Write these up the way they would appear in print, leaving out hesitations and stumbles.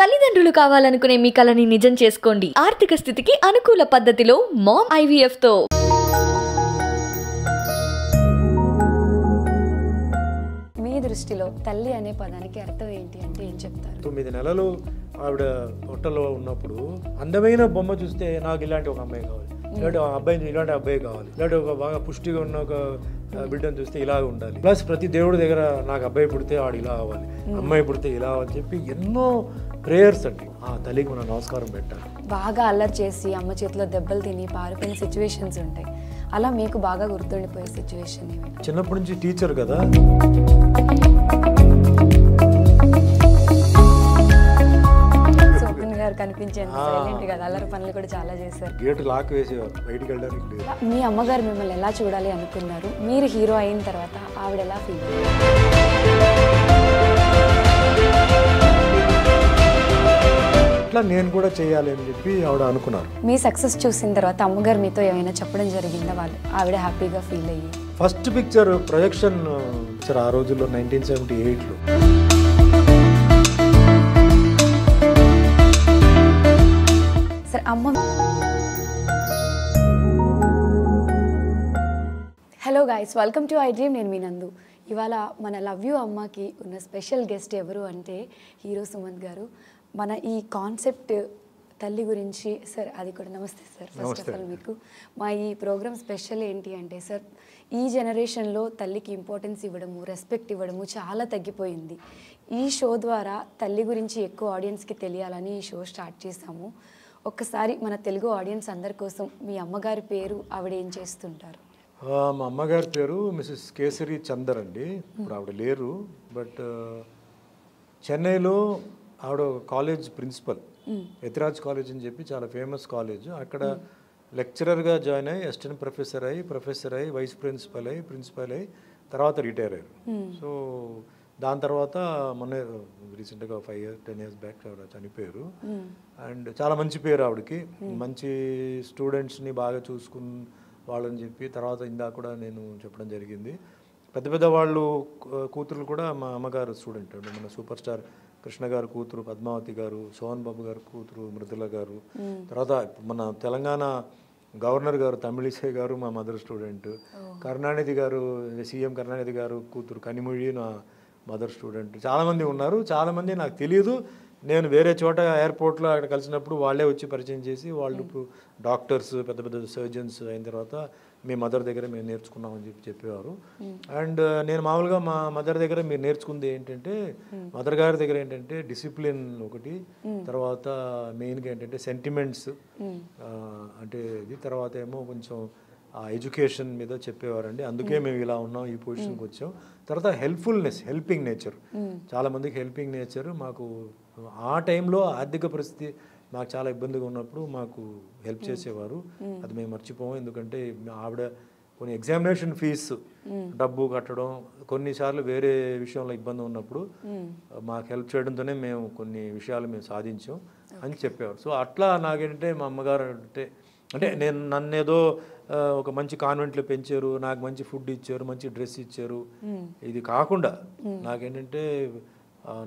తల్లిదండ్రులు కావాలనుకునే మీ కలని నిజం చేసుకోండి. ఆర్థిక స్థితికి అనుకూల పద్ధతిలో మామ్ IVF తో. మీ దృష్టిలో తల్లి అనే పదానికి అర్థం ఏంటి అంటే ఏం చెప్తారు? 9 నెలలు ఆవిడ పొట్టలో ఉన్నప్పుడు అందమైన బొమ్మ చూస్తే నాకు ఇలాంటి ఒక అమ్మాయి కావాలి, ఇలాంటి అబ్బాయి ఇలాంటి అబ్బాయి కావాలి, ఇలాంటి ఒక బాగా పుష్టిగా ఉన్న ఒక బిడ్డను చూస్తే ఇలాగ ఉండాలి. ప్లస్ ప్రతి దేవుడి దగ్గర నాకు అబ్బాయి పుడితే వాడు ఇలా అవ్వాలి, అమ్మాయి పుడితే ఇలా అవ్వాలి చెప్పి ఎన్నో ప్రేయర్స్ అండి. ఆ తల్లికి మనం నమస్కారం పెట్టాలి. బాగా అల్లరి చేసి అమ్మ చేతిలో దెబ్బలు తిని పారిపోయిన సిచ్యువేషన్స్ ఉంటాయి. అలా మీకు బాగా గుర్తుండిపోయే సిచ్యువేషన్ ఏమైనా? చిన్నప్పటి నుంచి టీచర్ కదా, సోపిన్ గారు కనిపించేంత సైలెంట్ కదా, అల్లరి పనులు కూడా చాలా చేశారు. గేట్ లాక్ వేసేవారు, బయటికి వెళ్ళడానికి లేదు. మీ అమ్మగారు మిమ్మల్ని ఎలా చూడాలి అనుకున్నారు? మీరు హీరో అయిన తర్వాత ఆవిడ ఎలా ఫీల్ అయ్యారు? అట్లా నేను కూడా చేయాలి అని చెప్పి ఆవిడ అనుకున్నారు. మీ సక్సెస్ చూసిన తర్వాత అమ్మగారు మీతో ఏమైనా చెప్పడం జరిగిందా? వాళ్ళు ఆవిడ హ్యాపీగా ఫీల్ అయ్యి ఫస్ట్ పిక్చర్ ప్రొజెక్షన్ సార్ ఆ రోజుల్లో 1978లో సార్ అమ్మ. Hello guys, welcome to I dream. నేను మీ నందు. ఇవాళ మన లవ్ యూ అమ్మకి ఉన్న స్పెషల్ గెస్ట్ ఎవరు అంటే హీరో సుమంత్ గారు. మన ఈ కాన్సెప్ట్ తల్లి గురించి సార్, అది కూడా నమస్తే సార్. ఫస్ట్ ఆఫ్ ఆల్ మీకు మా ఈ ప్రోగ్రామ్ స్పెషల్ ఏంటి అంటే సార్, ఈ జనరేషన్లో తల్లికి ఇంపార్టెన్స్ ఇవ్వడము, రెస్పెక్ట్ ఇవ్వడము చాలా తగ్గిపోయింది. ఈ షో ద్వారా తల్లి గురించి ఎక్కువ ఆడియన్స్కి తెలియాలని ఈ షో స్టార్ట్ చేశాము. ఒక్కసారి మన తెలుగు ఆడియన్స్ అందరి కోసం మీ అమ్మగారి పేరు, ఆవిడ ఏం చేస్తుంటారు? మా అమ్మగారి పేరు మిసెస్ కేసరి చందర్ అండి. ఇప్పుడు ఆవిడ లేరు, బట్ చెన్నైలో ఆవిడ కాలేజ్ ప్రిన్సిపల్, యతిరాజ్ కాలేజ్ అని చెప్పి చాలా ఫేమస్ కాలేజ్. అక్కడ లెక్చరర్గా జాయిన్ అయ్యి అసిస్టెంట్ ప్రొఫెసర్ అయ్యి వైస్ ప్రిన్సిపల్ అయ్యి తర్వాత రిటైర్ అయ్యారు. సో దాని తర్వాత మొన్న రీసెంట్గా 5-10 years బ్యాక్ ఆవిడ చనిపోయారు. అండ్ చాలా మంచి పేరు ఆవిడకి, మంచి స్టూడెంట్స్ని బాగా చూసుకుని వాళ్ళని చెప్పి తర్వాత ఇందాక కూడా నేను చెప్పడం జరిగింది. పెద్ద వాళ్ళు కూతురు కూడా మా అమ్మగారు స్టూడెంట్ అండి. మన సూపర్ స్టార్ కృష్ణ గారు కూతురు పద్మావతి గారు, సోహన్ బాబు గారు కూతురు మృదుల గారు, తర్వాత మన తెలంగాణ గవర్నర్ గారు తమిళిసై గారు మా మదర్ స్టూడెంట్, కరుణానిధి గారు సీఎం కరుణానిధి గారు కూతురు కనిమొഴി నా మదర్ స్టూడెంట్. చాలామంది ఉన్నారు. చాలామంది నాకు తెలియదు. నేను వేరే చోట ఎయిర్పోర్ట్లో అక్కడ కలిసినప్పుడు వాళ్ళే వచ్చి పరిచయం చేసి వాళ్ళు ఇప్పుడు డాక్టర్స్ పెద్ద సర్జన్స్ అయిన తర్వాత మీ మదర్ దగ్గర మేము నేర్చుకున్నామని చెప్పేవారు. అండ్ నేను మామూలుగా మా మదర్ దగ్గర మీరు నేర్చుకుంది ఏంటంటే, మదర్ గారి దగ్గర ఏంటంటే డిసిప్లిన్ ఒకటి, తర్వాత మెయిన్గా ఏంటంటే సెంటిమెంట్స్, అంటే ఇది తర్వాత ఏమో కొంచెం ఎడ్యుకేషన్ మీద చెప్పేవారండి. అందుకే మేము ఇలా ఉన్నాం, ఈ పొజిషన్కి వచ్చాం. తర్వాత హెల్పింగ్ నేచర్, చాలామందికి హెల్పింగ్ నేచర్. మాకు ఆ టైంలో ఆర్థిక పరిస్థితి మాకు చాలా ఇబ్బందిగా ఉన్నప్పుడు మాకు హెల్ప్ చేసేవారు. అది మేము మర్చిపోము. ఎందుకంటే ఆవిడ కొన్ని ఎగ్జామినేషన్ ఫీజు డబ్బు కట్టడం, కొన్నిసార్లు వేరే విషయంలో ఇబ్బంది ఉన్నప్పుడు మాకు హెల్ప్ చేయడంతోనే మేము కొన్ని విషయాలు మేము సాధించాం అని చెప్పేవారు. సో అట్లా నాకేంటంటే మా అమ్మగారు అంటే నన్ను ఏదో ఒక మంచి కాన్వెంట్లో పెంచారు, నాకు మంచి ఫుడ్ ఇచ్చారు, మంచి డ్రెస్ ఇచ్చారు. ఇది కాకుండా నాకేంటంటే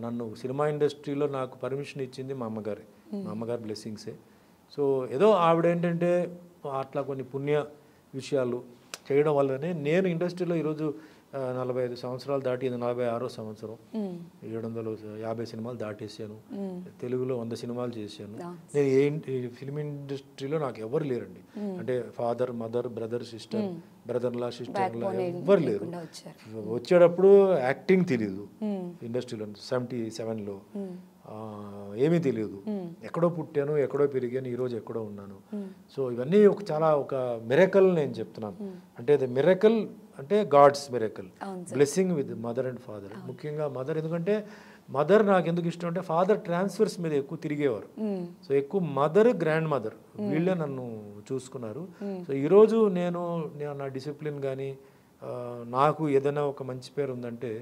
నన్ను సినిమా ఇండస్ట్రీలో నాకు పర్మిషన్ ఇచ్చింది మా అమ్మగారి బ్లెస్సింగ్సే. సో ఏదో ఆవిడ ఏంటంటే అట్లా కొన్ని పుణ్య విషయాలు చేయడం వల్లనే నేను ఇండస్ట్రీలో ఈరోజు 45 సంవత్సరాలు దాటి, ఇది 46వ సంవత్సరం, 750 సినిమాలు దాటేసాను, తెలుగులో 100 సినిమాలు చేశాను. నేను ఫిల్మ్ ఇండస్ట్రీలో నాకు ఎవరు లేరండి. అంటే ఫాదర్, మదర్, బ్రదర్, సిస్టర్, బ్రదర్లా, సిస్టర్లా ఎవ్వరు లేరు. వచ్చేటప్పుడు యాక్టింగ్ తెలియదు ఇండస్ట్రీలో. 77లో ఏమీ తెలియదు. ఎక్కడో పుట్టాను, ఎక్కడో పెరిగాను, ఈరోజు ఎక్కడో ఉన్నాను. సో ఇవన్నీ చాలా ఒక మిరకల్ నేను చెప్తున్నాను. అంటే ద మిరకల్ అంటే God's miracle, blessing with mother and father. ముఖ్యంగా మదర్, ఎందుకంటే మదర్ నాకు ఎందుకు ఇష్టం అంటే ఫాదర్ ట్రాన్స్ఫర్స్ మీద ఎక్కువ తిరిగేవారు. సో ఎక్కువ మదర్, గ్రాండ్ మదర్ వీళ్ళే నన్ను చూసుకున్నారు. సో ఈరోజు నేను నా డిసిప్లిన్ కానీ నాకు ఏదైనా ఒక మంచి పేరు ఉందంటే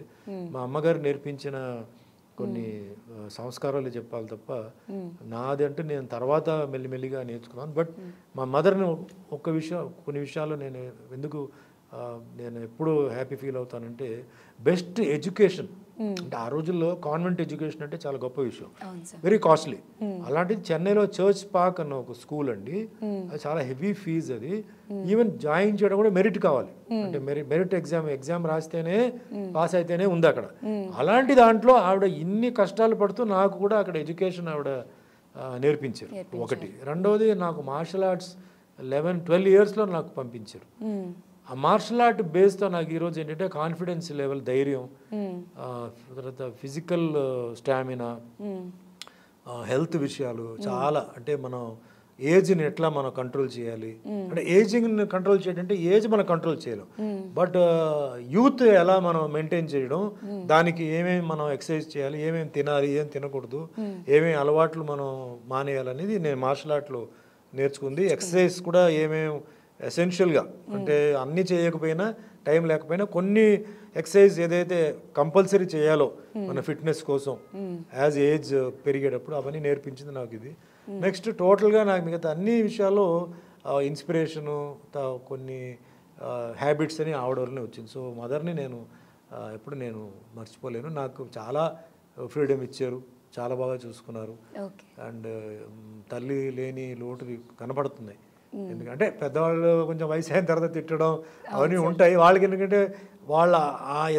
మా అమ్మగారు నేర్పించిన కొన్ని సంస్కారాలు చెప్పాలి తప్ప నాది అంటే నేను తర్వాత మెల్లిమెల్లిగా నేర్చుకున్నాను. బట్ మా మదర్ని కొన్ని విషయాలు నేను ఎప్పుడు హ్యాపీ ఫీల్ అవుతానంటే బెస్ట్ ఎడ్యుకేషన్ అంటే ఆ రోజుల్లో కాన్వెంట్ ఎడ్యుకేషన్ అంటే చాలా గొప్ప విషయం, అవును సార్. Very costly. అలాంటిది చెన్నైలో చర్చ్ పార్క్ అన్న ఒక స్కూల్ అండి, అది చాలా హెవీ ఫీజ్. అది ఈవెన్ జాయిన్ చేయడం కూడా మెరిట్ కావాలి, అంటే మెరిట్ ఎగ్జామ్ రాస్తేనే పాస్ అయితేనే ఉంది అక్కడ. అలాంటి దాంట్లో ఆవిడ ఇన్ని కష్టాలు పడుతూ నాకు కూడా అక్కడ ఎడ్యుకేషన్ ఆవిడ నేర్పించారు. ఒకటి. రెండవది నాకు మార్షల్ ఆర్ట్స్ 11-12 ఇయర్స్లో నాకు పంపించారు. ఆ మార్షల్ ఆర్ట్ బేస్తో నాకు ఈరోజు ఏంటంటే కాన్ఫిడెన్స్ లెవెల్, ధైర్యం, తర్వాత ఫిజికల్ స్టామినా, హెల్త్ విషయాలు చాలా, అంటే మనం ఏజ్ని ఎట్లా మనం కంట్రోల్ చేయాలి, అంటే ఏజింగ్ని కంట్రోల్ చేయడం ఏజ్ మనం కంట్రోల్ చేయలేం, బట్ యూత్ ఎలా మనం మెయింటైన్ చేయడం, దానికి ఏమేమి మనం ఎక్సర్సైజ్ చేయాలి, ఏమేమి తినాలి, ఏం తినకూడదు, ఏమేమి అలవాట్లు మనం మానేయాలనేది నేను మార్షల్ ఆర్ట్లో నేర్చుకుంది. ఎక్సర్సైజ్ కూడా ఏమేమి ఎసెన్షియల్గా, అంటే అన్నీ చేయకపోయినా, టైం లేకపోయినా కొన్ని ఎక్సర్సైజ్ ఏదైతే కంపల్సరీ చేయాలో మన ఫిట్నెస్ కోసం యాజ్ ఏజ్ పెరిగేటప్పుడు అవన్నీ నేర్పించింది నాకు ఇది. నెక్స్ట్ టోటల్గా నాకు మిగతా అన్ని విషయాల్లో ఇన్స్పిరేషను, కొన్ని హ్యాబిట్స్ అని ఆవిడ వల్లనే వచ్చింది. సో మదర్ని నేను ఎప్పుడు నేను మర్చిపోలేను. నాకు చాలా ఫ్రీడమ్ ఇచ్చారు, చాలా బాగా చూసుకున్నారు. అండ్ తల్లి లేని లోటు కనపడుతున్నాయి, ఎందుకంటే పెద్దవాళ్ళు కొంచెం వయసు అయిన తర్వాత తిట్టడం అవన్నీ ఉంటాయి వాళ్ళకి. ఎందుకంటే వాళ్ళ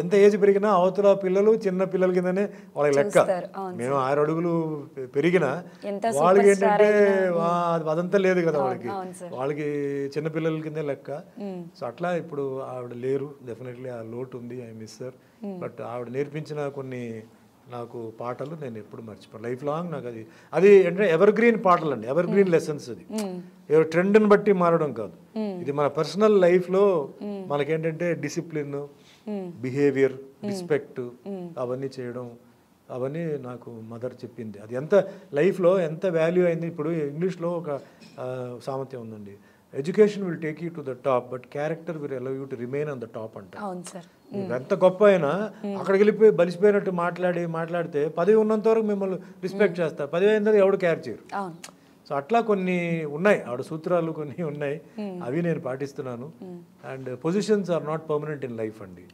ఎంత ఏజ్ పెరిగినా అవతల పిల్లలు చిన్న పిల్లల కిందనే వాళ్ళకి లెక్క. మేము 6 అడుగులు పెరిగినా వాళ్ళకి ఏంటంటే అదంతా లేదు కదా, వాళ్ళకి చిన్నపిల్లల కిందే లెక్క. సో అట్లా ఇప్పుడు ఆవిడ లేరు, డెఫినెట్లీ ఆ లోటు ఉంది, ఐ మిస్ హర్. బట్ ఆవిడ నేర్పించిన కొన్ని నాకు పాటలు నేను ఎప్పుడు మర్చిపోను, లైఫ్ లాంగ్ నాకు అది అంటే ఎవర్ గ్రీన్ పాటలు అండి, ఎవర్ గ్రీన్ లెసన్స్. అది ఎవరు ట్రెండ్ని బట్టి మారడం కాదు, ఇది మన పర్సనల్ లైఫ్లో మనకేంటంటే డిసిప్లిన్, బిహేవియర్, రెస్పెక్ట్ అవన్నీ చేయడం, అవన్నీ నాకు మదర్ చెప్పింది. అది ఎంత లైఫ్లో ఎంత వాల్యూ అయింది. ఇప్పుడు ఇంగ్లీష్లో ఒక సామెత ఉందండి, education will take you to the top but character will allow you to remain on the top అంట. ఎంత గొప్ప అయినా అక్కడికి వెళ్ళిపోయి బలిసిపోయినట్టు మాట్లాడితే పదవి ఉన్నంత వరకు మిమ్మల్ని రెస్పెక్ట్ చేస్తారు, పదవి అయిన తర్వాత ఎవడు కేర్ చేయరు. సో అట్లా కొన్ని ఉన్నాయి ఆవిడ సూత్రాలు, కొన్ని ఉన్నాయి, అవి నేను పాటిస్తున్నాను. And positions are not permanent in life అండి,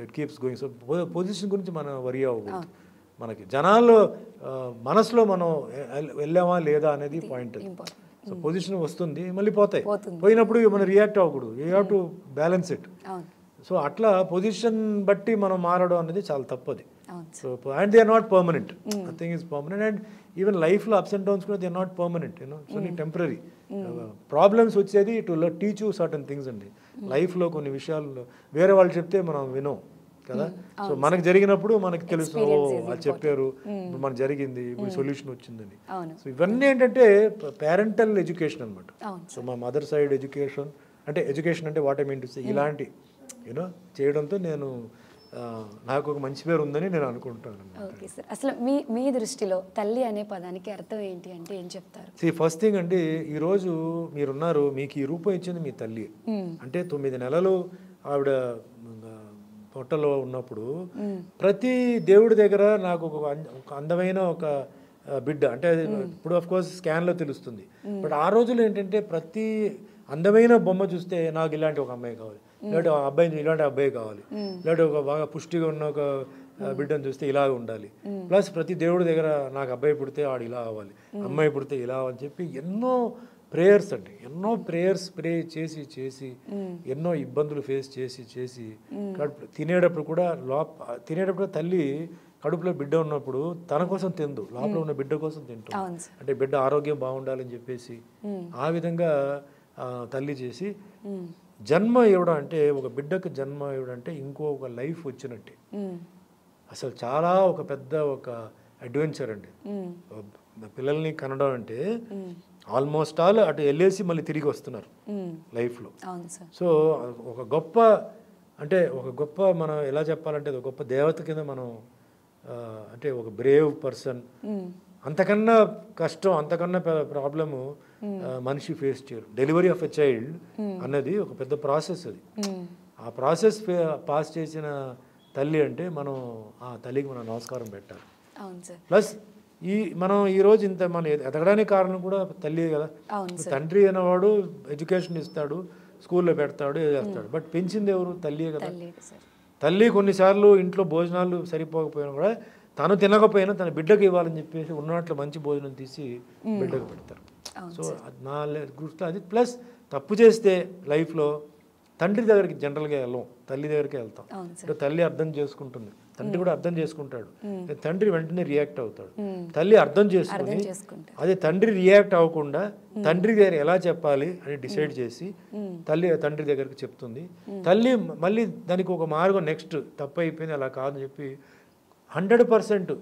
it keeps going. So position గురించి మనం వరి అవ్వకూడదు, మనకి జనాల్లో మనసులో మనం వెళ్ళామా లేదా అనేది పాయింట్. సో పొజిషన్ వస్తుంది, మళ్ళీ పోతాయి, పోయినప్పుడు మనం రియాక్ట్ అవ్వకూడదు, you have to balance it. So అట్లా పొజిషన్ బట్టి మనం మారడం అనేది చాలా తప్పది. So and they are not permanent, nothing is permanent. And even లైఫ్లో అప్స్ అండ్ డౌన్స్ కూడా they are not permanent, so నీ టెంపరీ ప్రాబ్లమ్స్ వచ్చేది to teach you certain things అండి. లైఫ్లో కొన్ని విషయాలు వేరే వాళ్ళు చెప్తే మనం వినం కదా, సో మనకు జరిగినప్పుడు మనకి తెలుసు, వాళ్ళు చెప్పారు, మనకు జరిగింది, ఇప్పుడు సొల్యూషన్ వచ్చిందని. సో ఇవన్నీ ఏంటంటే పేరెంటల్ ఎడ్యుకేషన్ అనమాట. సో మా మదర్ సైడ్ ఎడ్యుకేషన్ అంటే what I mean to say, ఇలాంటి యూనో చేయడంతో నేను నాకు ఒక మంచి పేరు ఉందని నేను అనుకుంటాను. ఓకే సార్, అసలు మీ దృష్టిలో తల్లి అనే పదానికి అర్థం ఏంటి అంటే ఏం చెప్తారు? ఫస్ట్ థింగ్ అండి, ఈరోజు మీరున్నారు, మీకు ఈ రూపం ఇచ్చింది మీ తల్లి. అంటే 9 నెలలు ఆవిడ పొట్టలో ఉన్నప్పుడు ప్రతి దేవుడి దగ్గర నాకు ఒక అందమైన ఒక బిడ్డ, అంటే ఇప్పుడు ఆఫ్ కోర్స్ స్కాన్లో తెలుస్తుంది, బట్ ఆ రోజుల్లో ఏంటంటే ప్రతి అందమైన బొమ్మ చూస్తే నాకు ఇలాంటి ఒక అమ్మాయి కావాలి, లేదంటే అబ్బాయి ఇలాంటి అబ్బాయి కావాలి, లేదంటే ఒక బాగా పుష్టిగా ఉన్న ఒక బిడ్డను చూస్తే ఇలా ఉండాలి. ప్లస్ ప్రతి దేవుడి దగ్గర నాకు అబ్బాయి పుడితే వాడు ఇలా అవ్వాలి, అమ్మాయి పుడితే ఇలా అని చెప్పి ఎన్నో ప్రేయర్స్ అండి, ఎన్నో ప్రేయర్స్ ప్రే చేసి ఎన్నో ఇబ్బందులు ఫేస్ చేసి తినేటప్పుడు కూడా తల్లి కడుపులో బిడ్డ ఉన్నప్పుడు తన కోసం తిందు, లోపల ఉన్న బిడ్డ కోసం తింటాం, అంటే బిడ్డ ఆరోగ్యం బాగుండాలని చెప్పేసి ఆ విధంగా తల్లి చేసి జన్మ ఇవ్వడం, అంటే ఒక బిడ్డకు జన్మ ఇవ్వడం అంటే ఇంకొక లైఫ్ వచ్చినట్టే. అసలు చాలా ఒక పెద్ద ఒక అడ్వెంచర్ అండి పిల్లల్ని కనడం అంటే. ఆల్మోస్ట్ ఆల్ అటు వెళ్ళేసి మళ్ళీ తిరిగి వస్తున్నారు లైఫ్లో. సో ఒక గొప్ప మనం ఎలా చెప్పాలంటే ఒక గొప్ప దేవత కింద మనం, అంటే ఒక బ్రేవ్ పర్సన్, అంతకన్నా కష్టం, అంతకన్నా ప్రాబ్లము మనిషి ఫేస్ చేయరు. డెలివరీ ఆఫ్ ఎ చైల్డ్ అన్నది ఒక పెద్ద ప్రాసెస్. అది ఆ ప్రాసెస్ పాస్ చేసిన తల్లి అంటే మనం ఆ తల్లికి మనం నమస్కారం పెట్టాలి. ప్లస్ మనం ఈరోజు ఇంత మన ఎదగడానికి కారణం కూడా తల్లి కదా. తండ్రి అనేవాడు ఎడ్యుకేషన్ ఇస్తాడు, స్కూల్లో పెడతాడు, చేస్తాడు, బట్ పెంచింది ఎవరు? తల్లియే కదా. తల్లి కొన్నిసార్లు ఇంట్లో భోజనాలు సరిపోకపోయినా కూడా తను తినకపోయినా తన బిడ్డకు ఇవ్వాలని చెప్పేసి ఉన్నట్లు మంచి భోజనం తీసి బిడ్డకు పెడతారు. సో నా దృష్టిలో అది. ప్లస్ తప్పు చేస్తే లైఫ్లో తండ్రి దగ్గరికి జనరల్గా వెళ్ళాం, తల్లి దగ్గరికి వెళ్తాం. అంటే తల్లి అర్థం చేసుకుంటుంది, తండ్రి కూడా అర్థం చేసుకుంటాడు. తండ్రి వెంటనే రియాక్ట్ అవుతాడు, తల్లి అర్థం చేసుకుని అదే తండ్రి రియాక్ట్ అవ్వకుండా తండ్రి దగ్గర ఎలా చెప్పాలి అని డిసైడ్ చేసి తండ్రి దగ్గరికి చెప్తుంది. తల్లి మళ్ళీ దానికి ఒక మార్గం, నెక్స్ట్ తప్పు అయిపోయింది అలా కాదని చెప్పి 100%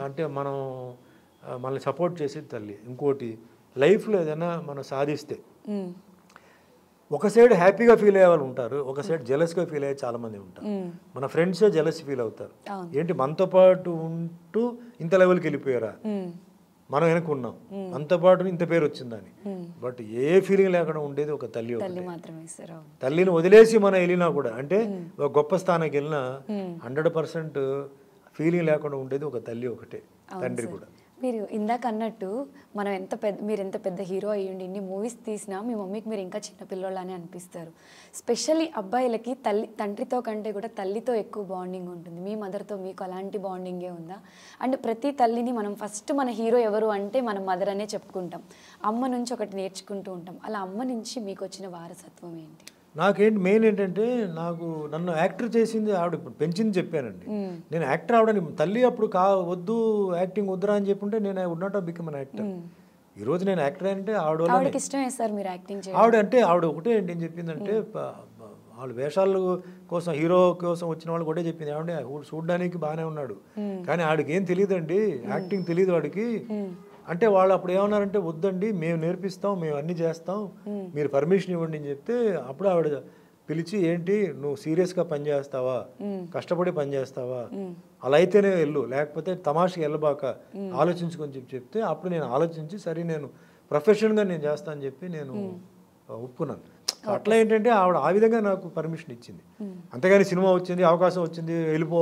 అంటే మనల్ని సపోర్ట్ చేసేది తల్లి. ఇంకోటి లైఫ్లో ఏదైనా మనం సాధిస్తే ఒక సైడ్ హ్యాపీగా ఫీల్ అయ్యే వాళ్ళు ఉంటారు, ఒక సైడ్ జెలస్గా ఫీల్ అయ్యే చాలా మంది ఉంటారు. మన ఫ్రెండ్సే జెలస్ ఫీల్ అవుతారు, ఏంటి మనతో పాటు ఉంటూ ఇంత లెవెల్కి వెళ్ళిపోయారా, మనం వెనక్కున్నాం మనతో పాటు ఇంత పేరు వచ్చిందని. బట్ ఏ ఫీలింగ్ లేకుండా ఉండేది ఒక తల్లి. తల్లిని వదిలేసి మనం వెళ్ళినా కూడా, అంటే ఒక గొప్ప స్థానానికి వెళ్ళినా 100% ఫీలింగ్ లేకుండా ఉండేది ఒక తల్లి ఒకటే, తండ్రి కూడా. మీరు ఇందాక అన్నట్టు మీరు ఎంత పెద్ద హీరో అయ్యండి, ఇన్ని మూవీస్ తీసినా మీ మమ్మీకి మీరు ఇంకా చిన్నపిల్లోళ్ళని అనిపిస్తారు. స్పెషల్లీ అబ్బాయిలకి తండ్రితో కంటే కూడా తల్లితో ఎక్కువ బాండింగ్ ఉంటుంది. మీ మదర్తో మీకు అలాంటి బాండింగే ఉందా? అండ్ ప్రతి తల్లిని మనం ఫస్ట్ మన హీరో ఎవరు అంటే మన మదర్ అనే చెప్పుకుంటాం, అమ్మ నుంచి ఒకటి నేర్చుకుంటూ ఉంటాం. అలా అమ్మ నుంచి మీకు వచ్చిన వారసత్వం ఏంటి? నాకేంటి మెయిన్ ఏంటంటే, నన్ను యాక్టర్ చేసింది ఆవిడ, పెంచింది చెప్పానండి. నేను యాక్టర్ అవడానికి తల్లి అప్పుడు వద్దు యాక్టింగ్ వద్దురా అని చెప్పుంటే నేను would not have become an actor. ఈరోజు నేను యాక్టర్ అంటే ఆవిడ ఇష్టమే సార్ మీరు యాక్టింగ్ చేయడం. ఆవిడ ఒకటే ఏంటి ఏం చెప్పిందంటే, వాళ్ళు వేషాల కోసం హీరో కోసం వచ్చిన వాళ్ళు కూడా చెప్పింది, ఏమంటే చూడడానికి బాగానే ఉన్నాడు కానీ ఆడికి ఏం తెలియదండి, యాక్టింగ్ తెలియదు వాడికి అంటే. వాళ్ళు అప్పుడు ఏమన్నారంటే, వద్దండి మేము నేర్పిస్తాం, మేము అన్నీ చేస్తాం, మీరు పర్మిషన్ ఇవ్వండి అని చెప్తే అప్పుడు ఆవిడ పిలిచి, ఏంటి నువ్వు సీరియస్గా పనిచేస్తావా, కష్టపడి పనిచేస్తావా, అలా అయితేనే వెళ్ళు, లేకపోతే తమాషకి వెళ్ళబాక, ఆలోచించుకొని చెప్తే అప్పుడు నేను ఆలోచించి సరే నేను ప్రొఫెషనల్గా నేను చేస్తాను అని చెప్పి నేను ఒప్పుకున్నాను. అట్లా ఏంటంటే ఆవిడ ఆ విధంగా నాకు పర్మిషన్ ఇచ్చింది, అంతేగాని సినిమా వచ్చింది అవకాశం వచ్చింది వెళ్ళిపో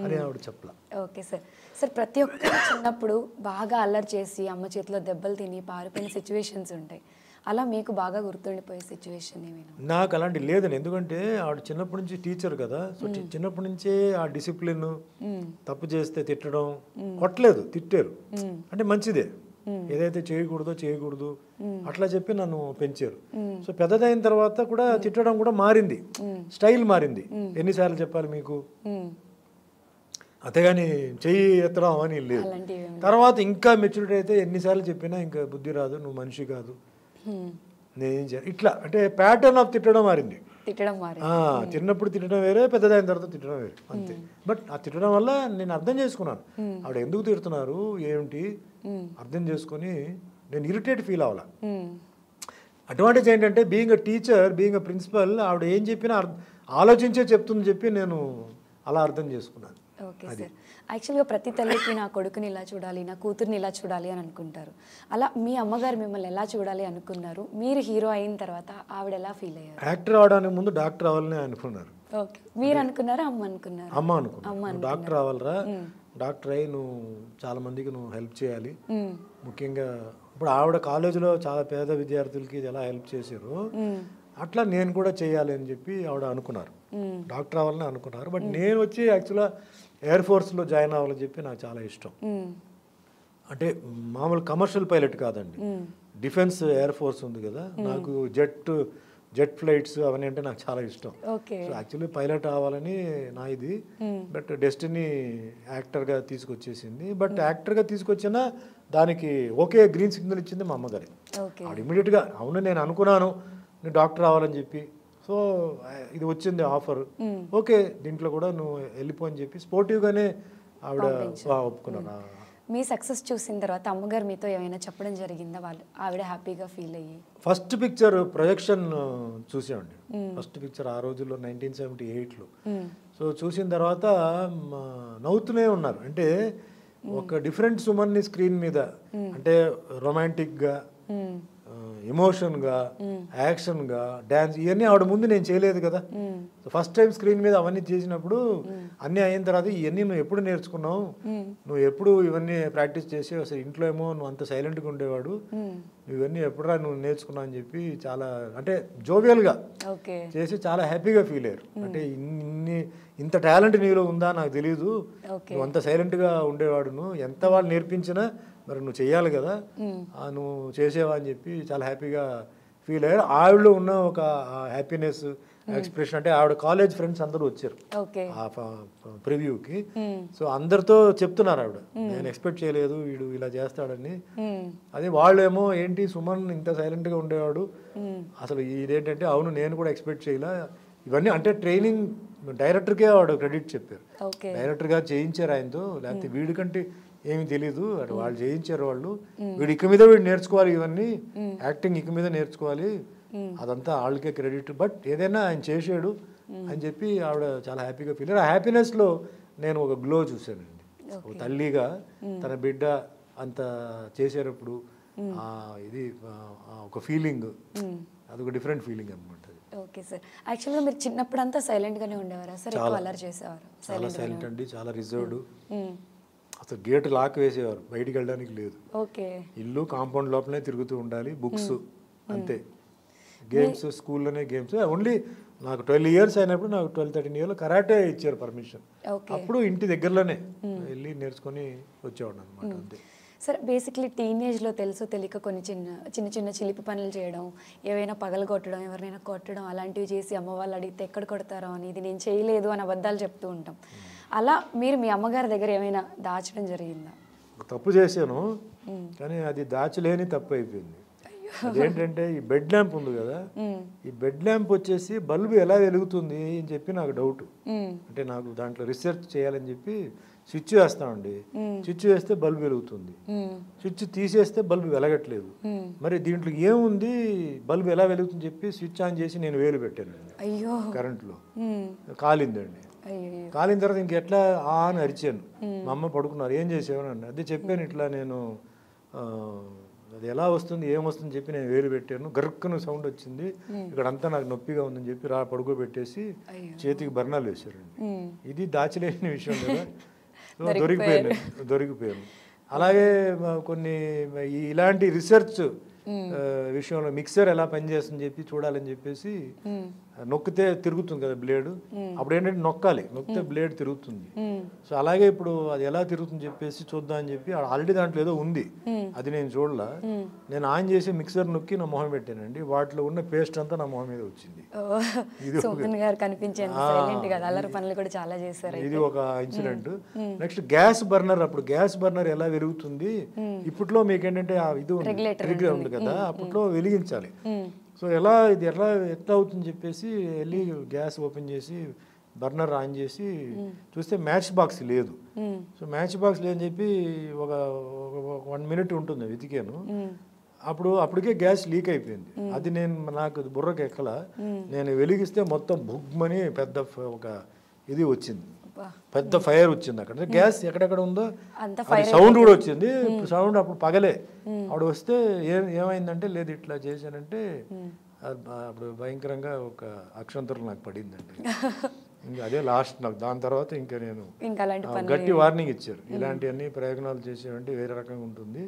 అని ఆవిడ చెప్పలా. Okay sir. సార్ ప్రతి ఒక్కరు చిన్నప్పుడు బాగా అల్లరి చేసి అమ్మ చేతిలో దెబ్బలు తిని పారిపోయిన సిచ్యువేషన్స్ ఉంటాయి, అలా మీకు బాగా గుర్తుండిపోయే సిచ్యువేషన్ ఏమైనా? నాకు అలాంటి లేదండి, ఎందుకంటే ఆవిడ చిన్నప్పటి నుంచి టీచర్ కదా. సో చిన్నప్పటి నుంచే ఆ డిసిప్లిన్, తప్పు చేస్తే తిట్టడం, కొట్టలేదు తిట్టారు అంటే మంచిదే, ఏదైతే చేయకూడదు అట్లా చెప్పి నన్ను పెంచారు. సో పెద్దదైన తర్వాత కూడా తిట్టడం కూడా మారింది, స్టైల్ మారింది. ఎన్నిసార్లు చెప్పాలి మీకు, అంతేగాని చెయ్యి ఎత్తడం అని లేదు. తర్వాత ఇంకా మెచ్యూరిటీ అయితే ఎన్నిసార్లు చెప్పినా ఇంకా బుద్ధి రాదు, నువ్వు మనిషి కాదు, నేనేం చేయాలి ఇట్లా, అంటే ప్యాటర్న్ ఆఫ్ తిట్టడం మారింది. చిన్నప్పుడు తిట్టడం వేరే, పెద్దదైన తర్వాత తిట్టడం వేరే, అంతే. బట్ ఆ తిట్టడం వల్ల నేను అర్థం చేసుకున్నాను ఆవిడ ఎందుకు తిడుతున్నారు ఏమిటి అర్థం చేసుకొని నేను ఇరిటేట్ ఫీల్ అవ్వాల. అడ్వాంటేజ్ ఏంటంటే, being a teacher, being a principal, ఆవిడ ఏం చెప్పినా ఆలోచించే చెప్తుంది చెప్పి నేను అలా అర్థం చేసుకున్నాను. Okay sir. యాక్చువల్గా ప్రతి తల్లికి నా కొడుకుని ఇలా చూడాలి, నా కూతుర్ని ఇలా చూడాలి అని అనుకుంటారు. అలా మీ అమ్మగారు మిమ్మల్ని ఎలా చూడాలి అనుకున్నారు? మీరు హీరో అయిన తర్వాత ఆవిడ ఎలా ఫీల్ అయ్యారు? యాక్టర్ అవడానికి ముందు డాక్టర్ అవ్వాలని అనుకున్నారు. ఓకే, మీరు అనుకున్నారా అమ్మ అనుకున్నారు? అమ్మ అనుకున్నాను, డాక్టర్ అవ్వాలరా, డాక్టర్ అయ్యి నువ్వు చాలా మందికి నువ్వు హెల్ప్ చేయాలి. ముఖ్యంగా ఇప్పుడు ఆవిడ కాలేజీలో చాలా పేద విద్యార్థులకి ఎలా హెల్ప్ చేశారు అట్లా నేను కూడా చేయాలి అని చెప్పి ఆవిడ అనుకున్నారు, డాక్టర్ అవ్వాలని అనుకున్నారు. బట్ నేను వచ్చి యాక్చువల్గా ఎయిర్ ఫోర్స్లో జాయిన్ అవ్వాలని చెప్పి నాకు చాలా ఇష్టం. అంటే మామూలు కమర్షియల్ పైలట్ కాదండి, డిఫెన్స్ ఎయిర్ ఫోర్స్ ఉంది కదా, నాకు జెట్ ఫ్లైట్స్ అవన్నీ అంటే నాకు చాలా ఇష్టం. సో యాక్చువల్లీ పైలట్ అవ్వాలని నా ఇది, బట్ డెస్టినీ యాక్టర్గా తీసుకొచ్చేసింది. బట్ యాక్టర్గా తీసుకొచ్చినా దానికి ఓకే గ్రీన్ సిగ్నల్ ఇచ్చింది మా అమ్మగారి. ఆవిడ ఇమీడియట్గా అవును నేను అనుకున్నాను నేను డాక్టర్ అవ్వాలని చెప్పి, సో ఇది వచ్చింది ఆఫర్, ఓకే దీంట్లో కూడా నువ్వు వెళ్ళిపో అని చెప్పి స్పోర్టివ్గానే ఆవిడ ఒప్పుకున్నాను. మీ సక్సెస్ చూసిన తర్వాత అమ్మగారు మీతో ఏమైనా చెప్పడం జరిగిందా? ఆవిడ హ్యాపీగా ఫీల్ అయ్యి ఫస్ట్ పిక్చర్ ప్రొజెక్షన్ చూసామండి, ఫస్ట్ పిక్చర్ ఆ రోజుల్లో 1978లో. సో చూసిన తర్వాత నవ్వుతూనే ఉన్నారు, అంటే ఒక డిఫరెంట్ సుమన్ని స్క్రీన్ మీద, అంటే రొమాంటిక్గా, ఎమోషన్గా, యాక్షన్గా, డ్యాన్స్, ఇవన్నీ ఆవిడ ముందు నేను చేయలేదు కదా. ఫస్ట్ టైం స్క్రీన్ మీద అవన్నీ చేసినప్పుడు అన్నీ అయిన తర్వాత ఇవన్నీ నువ్వు ఎప్పుడు నేర్చుకున్నావు, నువ్వు ఎప్పుడు ఇవన్నీ ప్రాక్టీస్ చేసి, అసలు ఇంట్లో ఏమో నువ్వు అంత సైలెంట్గా ఉండేవాడు, ఇవన్నీ ఎప్పుడురా నువ్వు నేర్చుకున్నావు అని చెప్పి చాలా అంటే జోవియల్గా ఓకే చేసి చాలా హ్యాపీగా ఫీల్ అయ్యారు. అంటే ఇంత టాలెంట్ నీలో ఉందా నాకు తెలియదు, నువ్వు అంత సైలెంట్గా ఉండేవాడును, ఎంత వాళ్ళు నేర్పించినా మరి నువ్వు చెయ్యాలి కదా, నువ్వు చేసేవా అని చెప్పి చాలా హ్యాపీగా ఫీల్ అయ్యారు. ఆవిడలో ఉన్న ఒక హ్యాపీనెస్ ఎక్స్ప్రెషన్, అంటే ఆవిడ కాలేజ్ ఫ్రెండ్స్ అందరూ వచ్చారు ఆ ప్రివ్యూకి. సో అందరితో చెప్తున్నారు ఆవిడ, నేను ఎక్స్పెక్ట్ చేయలేదు వీడు ఇలా చేస్తాడని. అదే వాళ్ళేమో ఏంటి సుమన్ ఇంత సైలెంట్గా ఉండేవాడు, అసలు ఇదేంటంటే అవును నేను కూడా ఎక్స్పెక్ట్ చేయలే ఇవన్నీ. అంటే ట్రైనింగ్ డైరెక్టర్కే ఆవిడ క్రెడిట్ చెప్పారు, డైరెక్టర్గా చేయించారు ఆయనతో, లేకపోతే వీడికంటే ఏమి తెలీదు, అటు వాళ్ళు చేయించారు వాళ్ళు, వీడు ఇక మీద వీడు నేర్చుకోవాలి, ఇవన్నీ యాక్టింగ్ ఇక మీద నేర్చుకోవాలి, అదంతా వాళ్ళకే క్రెడిట్. బట్ ఏదైనా ఆయన చేసాడు అని చెప్పి ఆవిడ చాలా హ్యాపీగా ఫీల్ అయ్యారు. ఆ హ్యాపీనెస్లో నేను ఒక గ్లో చూశానండి. ఒక తల్లిగా తన బిడ్డ అంత చేసేటప్పుడు ఇది ఒక ఫీలింగ్, అదొక డిఫరెంట్ ఫీలింగ్ అనమాట. ఓకే సార్, యాక్చువల్గా మీరు చిన్నప్పుడు అంతా సైలెంట్గానే ఉండేవారా సార్? ఎక్కువ అల్లరి చేసేవారు? చాలా సైలెంట్ అండి, చాలా రిజర్వ్డ్. అసలు గేట్ లాక్ వేసేవారు, బయటికి వెళ్ళడానికి లేదు. ఓకే, ఇల్లు కాంపౌండ్ లోపలనే తిరుగుతూ ఉండాలి, బుక్స్ అంతే, గేమ్స్ స్కూల్లోనే గేమ్స్. ఓన్లీ నాకు 12 years అయినప్పుడు నాకు 12-13 years కరాటే ఇచ్చారు పర్మిషన్, అప్పుడు ఇంటి దగ్గరలోనే వెళ్ళి నేర్చుకొని వచ్చేవాడు అనమాట అంతే. సార్ బేసిక్లీ టీనేజ్లో తెలుసో తెలియక కొన్ని చిన్న చిలిపి పనులు చేయడం, ఏవైనా పగలు కొట్టడం, ఎవరినైనా కొట్టడం, అలాంటివి చేసి అమ్మ వాళ్ళు అడిగితే ఎక్కడ కొడతారో అని, ఇది నేను చేయలేదు అని అబద్ధాలు చెప్తూ ఉంటాం. అలా మీరు మీ అమ్మగారి దగ్గర ఏమైనా దాచడం జరిగిందా? తప్పు చేశాను, కానీ అది దాచలేని తప్పు అయిపోయింది. అదేంటంటే ఈ బెడ్ ల్యాంప్ ఉంది కదా, ఈ బెడ్ ల్యాంప్ వచ్చేసి బల్బు ఎలా వెలుగుతుంది అని చెప్పి నాకు డౌట్. అంటే నాకు దాంట్లో రీసెర్చ్ చేయాలని చెప్పి స్విచ్ వేస్తామండి, స్విచ్ వేస్తే బల్బు వెలుగుతుంది, స్విచ్ తీసేస్తే బల్బు వెలగట్లేదు, మరి దీంట్లో ఏముంది బల్బు ఎలా వెలుగుతుంది చెప్పి స్విచ్ ఆన్ చేసి నేను వేలు పెట్టానండి కరెంట్లో, కాలిందండి. కాలిన తర్వాత ఇంకెట్లా అని అరిచాను, మా అమ్మ పడుకున్నారు, ఏం చేసేవాను అన్న, అదే చెప్పాను ఇట్లా నేను అది ఎలా వస్తుంది ఏమొస్తుంది చెప్పి నేను వేలు పెట్టాను, గరుక్కున సౌండ్ వచ్చింది, ఇక్కడంతా నాకు నొప్పిగా ఉందని చెప్పి పడుకోబెట్టేసి చేతికి బర్ణాలు వేశారండి. ఇది దాచలేని విషయం కదా, దొరికిపోయాను. అలాగే కొన్ని ఇలాంటి రీసెర్చ్ విషయంలో మిక్సర్ ఎలా పనిచేస్తుందని చెప్పి చూడాలని చెప్పేసి నొక్కితే తిరుగుతుంది కదా బ్లేడ్, అప్పుడు ఏంటంటే నొక్కితే బ్లేడ్ తిరుగుతుంది. సో అలాగే ఇప్పుడు అది ఎలా తిరుగుతుంది చెప్పేసి చూద్దాం అని చెప్పి ఆల్రెడీ దాంట్లో ఏదో ఉంది, అది నేను చూడలా, నేను ఆన్ చేసి మిక్సర్ నొక్కి నా మొహం పెట్టానండి, వాటిలో ఉన్న పేస్ట్ అంతా నా మొహం మీద వచ్చింది. ఇది ఒక ఇన్సిడెంట్. నెక్స్ట్ గ్యాస్ బర్నర్, అప్పుడు గ్యాస్ బర్నర్ ఎలా వెలుగుతుంది, ఇప్పట్లో మీకు ఏంటంటే ఇది ట్రిగ్గర్ ఉంది కదా, అప్పట్లో వెలిగించాలి. సో ఇది ఎట్లా అవుతుంది చెప్పేసి వెళ్ళి గ్యాస్ ఓపెన్ చేసి బర్నర్ ఆన్ చేసి చూస్తే మ్యాచ్ బాక్స్ లేదు. సో మ్యాచ్ బాక్స్ లేదని చెప్పి ఒక 1 minute ఉంటుంది వెతికాను, అప్పటికే గ్యాస్ లీక్ అయిపోయింది. అది నాకు బుర్రకి ఎక్కల, నేను వెలిగిస్తే మొత్తం బుగ్మని పెద్ద ఒక ఇది వచ్చింది, పెద్ద ఫైర్ వచ్చింది. అక్కడ గ్యాస్ ఎక్కడెక్కడ ఉందో అది సౌండ్ కూడా వచ్చింది. సౌండ్ అప్పుడు పగలే ఆవిడ వస్తే ఏమైందంటే లేదు ఇట్లా చేశానంటే అప్పుడు భయంకరంగా ఒక అక్షంతరం నాకు పడిందండి. ఇంకా అదే లాస్ట్ నాకు. దాని తర్వాత ఇంకా నేను గట్టి వార్నింగ్ ఇచ్చారు, ఇలాంటివన్నీ ప్రయోజనాలు చేసేవంటే వేరే రకంగా ఉంటుంది,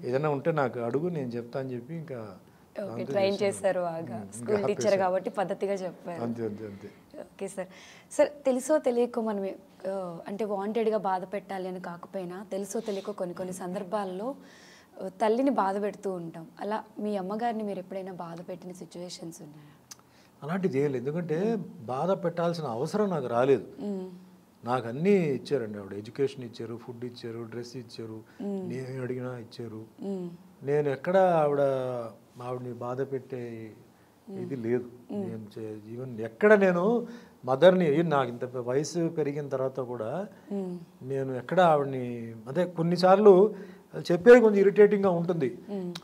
ఏదైనా ఉంటే నాకు అడుగు నేను చెప్తా అని చెప్పి ఇంకా ట్రైన్ చేశారు. స్కూల్ టీచర్ కాబట్టి పద్ధతిగా చెప్పారు. అంతే అంతే అంతే. Okay sir. సార్ తెలుసో తెలియకో మనం అంటే వాంటెడ్గా బాధ పెట్టాలి అని కాకపోయినా తెలుసో తెలియకో కొన్ని సందర్భాల్లో తల్లిని బాధ పెడుతూ ఉంటాం. అలా మీ అమ్మగారిని మీరు ఎప్పుడైనా బాధ పెట్టిన సిచ్యువేషన్స్ ఉన్నాయా? అలాంటిది ఏం లేదు, ఎందుకంటే బాధ పెట్టాల్సిన అవసరం నాకు రాలేదు. నాకు అన్నీ ఇచ్చారండి ఆవిడ, ఎడ్యుకేషన్ ఇచ్చారు, ఫుడ్ ఇచ్చారు, డ్రెస్ ఇచ్చారు, నేను అడిగినా ఇచ్చారు. నేను ఎక్కడ ఆవిడని బాధ పెట్టే ఇది లేదు. నేను ఈవెన్ ఎక్కడ నేను మదర్ని, నాకు ఇంత వయసు పెరిగిన తర్వాత కూడా నేను ఎక్కడ ఆవిడని, అదే కొన్నిసార్లు చెప్పేది కొంచెం ఇరిటేటింగ్గా ఉంటుంది.